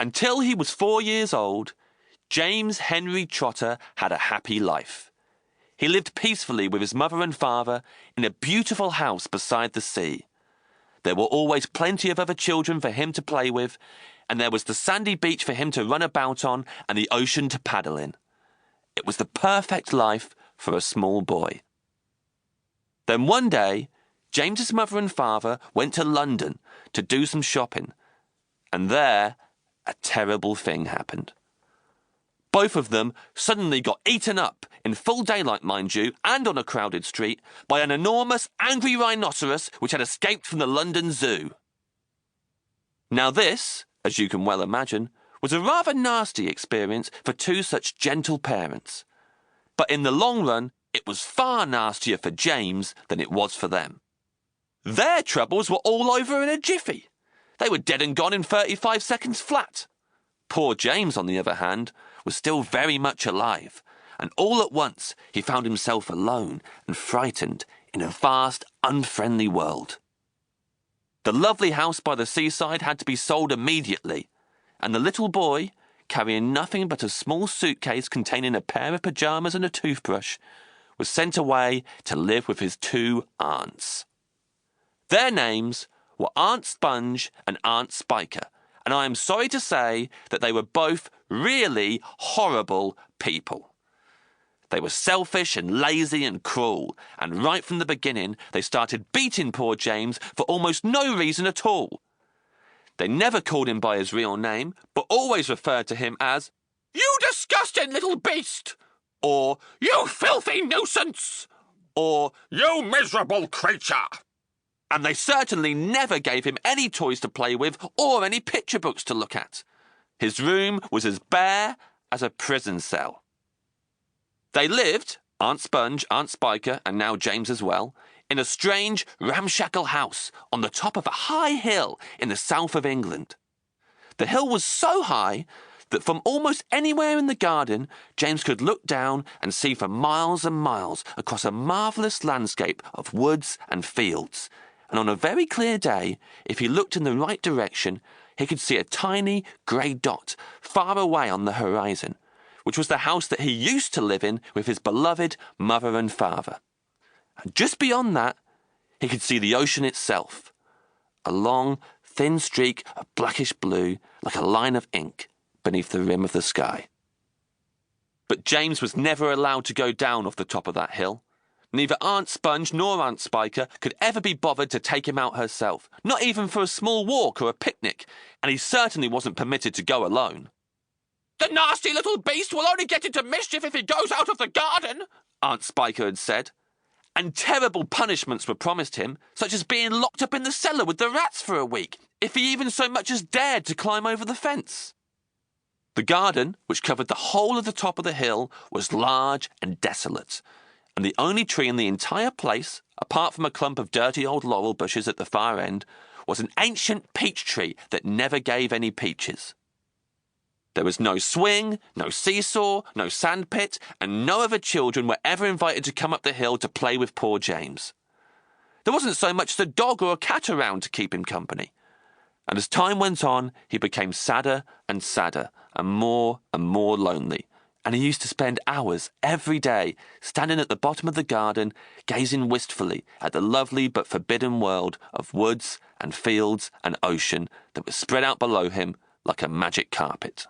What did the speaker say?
Until he was 4 years old, James Henry Trotter had a happy life. He lived peacefully with his mother and father in a beautiful house beside the sea. There were always plenty of other children for him to play with, and there was the sandy beach for him to run about on and the ocean to paddle in. It was the perfect life for a small boy. Then one day, James's mother and father went to London to do some shopping, and there a terrible thing happened. Both of them suddenly got eaten up, in full daylight mind you, and on a crowded street, by an enormous angry rhinoceros which had escaped from the London Zoo. Now this, as you can well imagine, was a rather nasty experience for two such gentle parents. But in the long run, it was far nastier for James than it was for them. Their troubles were all over in a jiffy. They were dead and gone in 35 seconds flat. Poor James, on the other hand, was still very much alive, and all at once he found himself alone and frightened in a vast, unfriendly world. The lovely house by the seaside had to be sold immediately, and the little boy, carrying nothing but a small suitcase containing a pair of pyjamas and a toothbrush, was sent away to live with his two aunts. Their names were Aunt Sponge and Aunt Spiker, and I am sorry to say that they were both really horrible people. They were selfish and lazy and cruel, and right from the beginning they started beating poor James for almost no reason at all. They never called him by his real name, but always referred to him as, "You disgusting little beast!" or "You filthy nuisance!" or "You miserable creature!" And they certainly never gave him any toys to play with or any picture books to look at. His room was as bare as a prison cell. They lived, Aunt Sponge, Aunt Spiker, and now James as well, in a strange, ramshackle house on the top of a high hill in the south of England. The hill was so high that from almost anywhere in the garden, James could look down and see for miles and miles across a marvellous landscape of woods and fields. And on a very clear day, if he looked in the right direction, he could see a tiny grey dot far away on the horizon, which was the house that he used to live in with his beloved mother and father. And just beyond that, he could see the ocean itself, a long, thin streak of blackish blue like a line of ink beneath the rim of the sky. But James was never allowed to go down off the top of that hill. Neither Aunt Sponge nor Aunt Spiker could ever be bothered to take him out herself, not even for a small walk or a picnic, and he certainly wasn't permitted to go alone. "The nasty little beast will only get into mischief if he goes out of the garden," Aunt Spiker had said, and terrible punishments were promised him, such as being locked up in the cellar with the rats for a week, if he even so much as dared to climb over the fence. The garden, which covered the whole of the top of the hill, was large and desolate, and the only tree in the entire place, apart from a clump of dirty old laurel bushes at the far end, was an ancient peach tree that never gave any peaches. There was no swing, no seesaw, no sandpit, and no other children were ever invited to come up the hill to play with poor James. There wasn't so much as a dog or a cat around to keep him company. And as time went on, he became sadder and more lonely. And he used to spend hours every day standing at the bottom of the garden, gazing wistfully at the lovely but forbidden world of woods and fields and ocean that was spread out below him like a magic carpet.